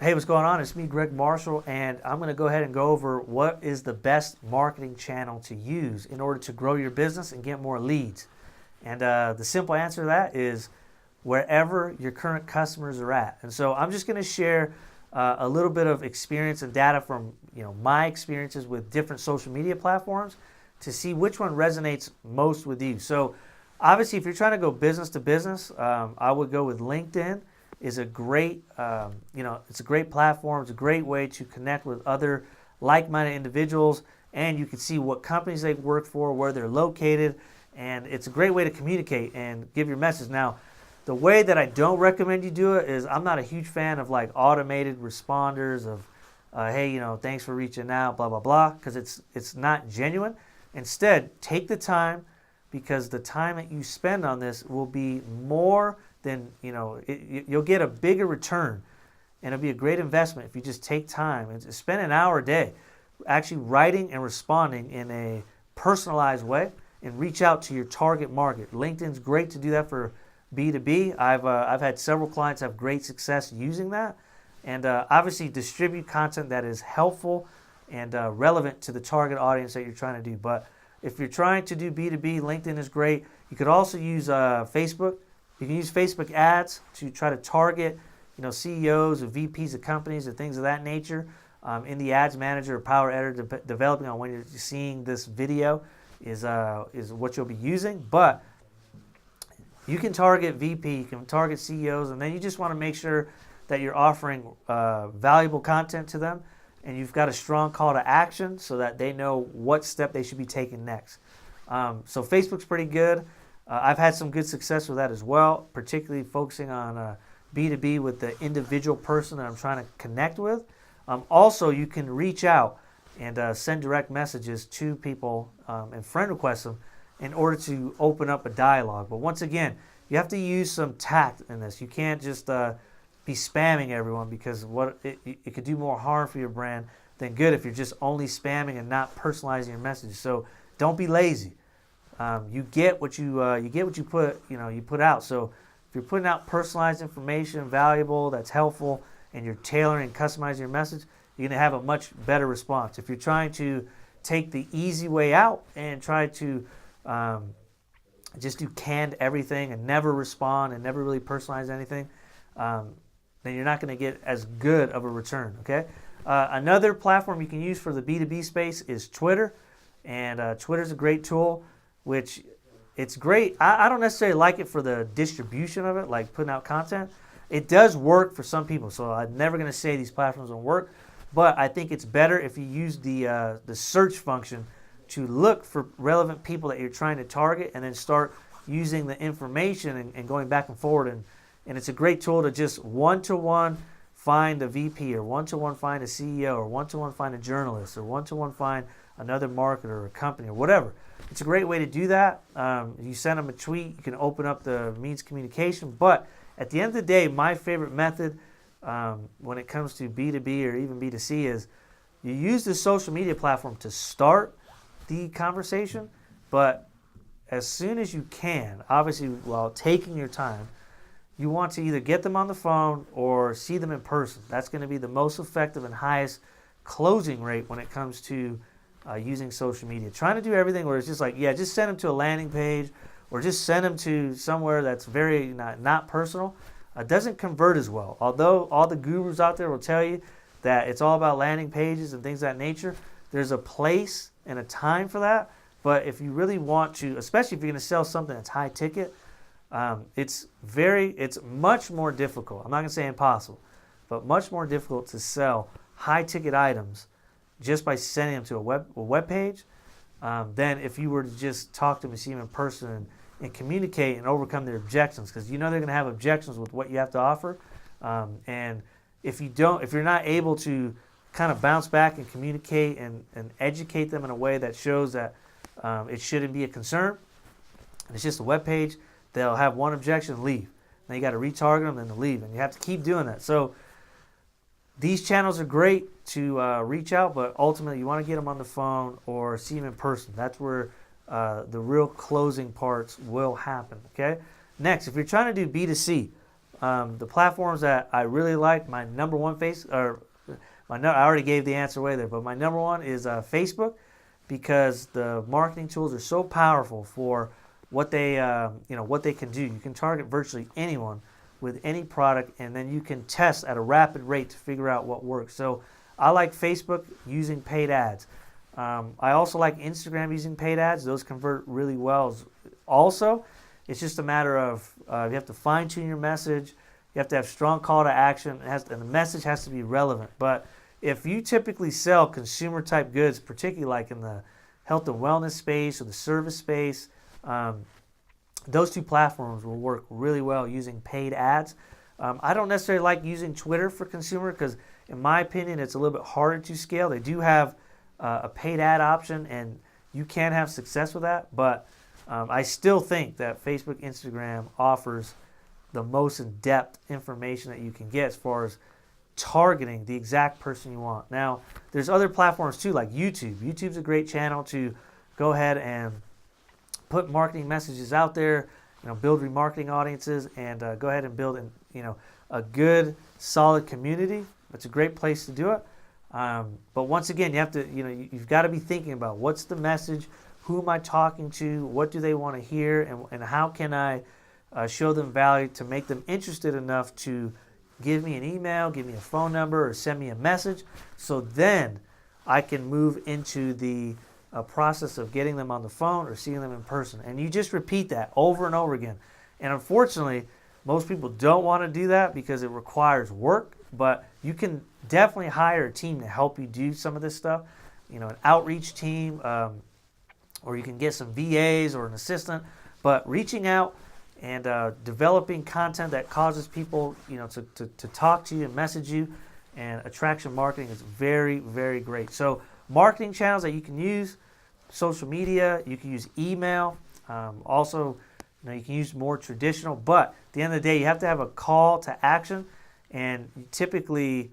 Hey, what's going on? It's me, Greg Marshall, and I'm going to go ahead and go over what is the best marketing channel to use in order to grow your business and get more leads. And the simple answer to that is wherever your current customers are at. And so I'm just going to share a little bit of experience and data from my experiences with different social media platforms to see which one resonates most with you. So obviously, if you're trying to go business to business, I would go with LinkedIn. Is a great, it's a great platform. It's a great way to connect with other like-minded individuals, and you can see what companies they work for, where they're located, and it's a great way to communicate and give your message. Now, the way that I don't recommend you do it is I'm not a huge fan of like automated responders of, hey, thanks for reaching out, blah, blah, blah, because it's not genuine. Instead, take the time, because the time that you spend on this will be more than, you'll get a bigger return, and it'll be a great investment if you just take time and spend an hour a day actually writing and responding in a personalized way and reach out to your target market. LinkedIn's great to do that for B2B. I've had several clients have great success using that, and obviously distribute content that is helpful and relevant to the target audience that you're trying to do. But if you're trying to do B2B, LinkedIn is great. You could also use Facebook. You can use Facebook ads to try to target, CEOs or VPs of companies or things of that nature. In the Ads Manager or Power Editor, developing on when you're seeing this video is what you'll be using. But you can target VP, you can target CEOs, and then you just want to make sure that you're offering valuable content to them, and you've got a strong call to action so that they know what step they should be taking next. So Facebook's pretty good. I've had some good success with that as well, particularly focusing on B2B with the individual person that I'm trying to connect with. Also, you can reach out and send direct messages to people and friend request them in order to open up a dialogue. But once again, you have to use some tact in this. You can't just be spamming everyone, because it could do more harm for your brand than good if you're just only spamming and not personalizing your message. So don't be lazy. You get what you put out. So if you're putting out personalized information, valuable, that's helpful, and you're tailoring and customizing your message, you're going to have a much better response. If you're trying to take the easy way out and try to just do canned everything and never respond and never really personalize anything, then you're not going to get as good of a return. Okay. Another platform you can use for the B2B space is Twitter, and Twitter's a great tool, which it's great. I don't necessarily like it for the distribution of it, like putting out content. It does work for some people, so I'm never going to say these platforms don't work, but I think it's better if you use the search function to look for relevant people that you're trying to target, and then start using the information and going back and forward. And it's a great tool to just one-to-one find a VP, or one-to-one find a CEO, or one-to-one find a journalist, or one-to-one find another marketer or a company or whatever. It's a great way to do that. You send them a tweet, you can open up the means of communication. But at the end of the day, my favorite method when it comes to B2B or even B2C is you use the social media platform to start the conversation, but as soon as you can, obviously while taking your time, you want to either get them on the phone or see them in person. That's going to be the most effective and highest closing rate when it comes to using social media. Trying to do everything where it's just like, just send them to a landing page or just send them to somewhere that's very not personal, doesn't convert as well. Although all the gurus out there will tell you that it's all about landing pages and things of that nature, there's a place and a time for that. But if you really want to, especially if you're going to sell something that's high ticket, it's much more difficult. I'm not going to say impossible, but much more difficult to sell high ticket items just by sending them to a web page than if you were to just talk to them and see them in person and communicate and overcome their objections, because they're going to have objections with what you have to offer. And if you're not able to kind of bounce back and communicate and educate them in a way that shows that it shouldn't be a concern, and it's just a web page, they'll have one objection and leave. Then you got to retarget them and then leave, and you have to keep doing that. So these channels are great to reach out, but ultimately you want to get them on the phone or see them in person. That's where the real closing parts will happen. Okay. Next, if you're trying to do B2C, The platforms that I really like, my number one I already gave the answer away there, but my number one is Facebook, because the marketing tools are so powerful for what they what they can do. You can target virtually anyone with any product, and then you can test at a rapid rate to figure out what works. So I like Facebook using paid ads. I also like Instagram using paid ads. Those convert really well. Also, it's just a matter of you have to fine tune your message. You have to have strong call to action, and the message has to be relevant. But if you typically sell consumer type goods, particularly like in the health and wellness space or the service space, those two platforms will work really well using paid ads. I don't necessarily like using Twitter for consumer because, in my opinion, it's a little bit harder to scale. They do have a paid ad option, and you can have success with that. But I still think that Facebook, Instagram offers the most in-depth information that you can get as far as targeting the exact person you want. Now, there's other platforms too, like YouTube. YouTube's a great channel to go ahead and put marketing messages out there, build remarketing audiences, and go ahead and build a good, solid community. It's a great place to do it. But once again, you have to, you've got to be thinking about what's the message, who am I talking to, what do they want to hear, and how can I show them value to make them interested enough to give me an email, give me a phone number, or send me a message. So then I can move into the process of getting them on the phone or seeing them in person. And you just repeat that over and over again. And unfortunately, most people don't want to do that because it requires work, but you can definitely hire a team to help you do some of this stuff. An outreach team, or you can get some VAs or an assistant. But reaching out and developing content that causes people, to talk to you and message you, and attraction marketing is very, very great. So marketing channels that you can use: social media, you can use email. Also, you can use more traditional, but at the end of the day, you have to have a call to action, and typically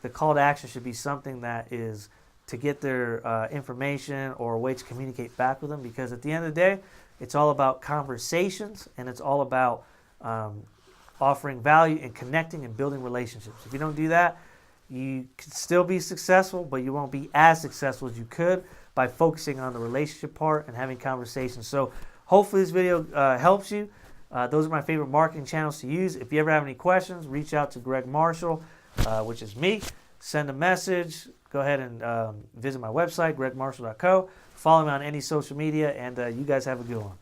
the call to action should be something that is to get their information or a way to communicate back with them, because at the end of the day, it's all about conversations, and it's all about offering value and connecting and building relationships. If you don't do that, you can still be successful, but you won't be as successful as you could by focusing on the relationship part and having conversations. So hopefully this video helps you. Those are my favorite marketing channels to use. If you ever have any questions, reach out to Greg Marshall, which is me. Send a message. Go ahead and visit my website, gregmarshall.co. Follow me on any social media, and you guys have a good one.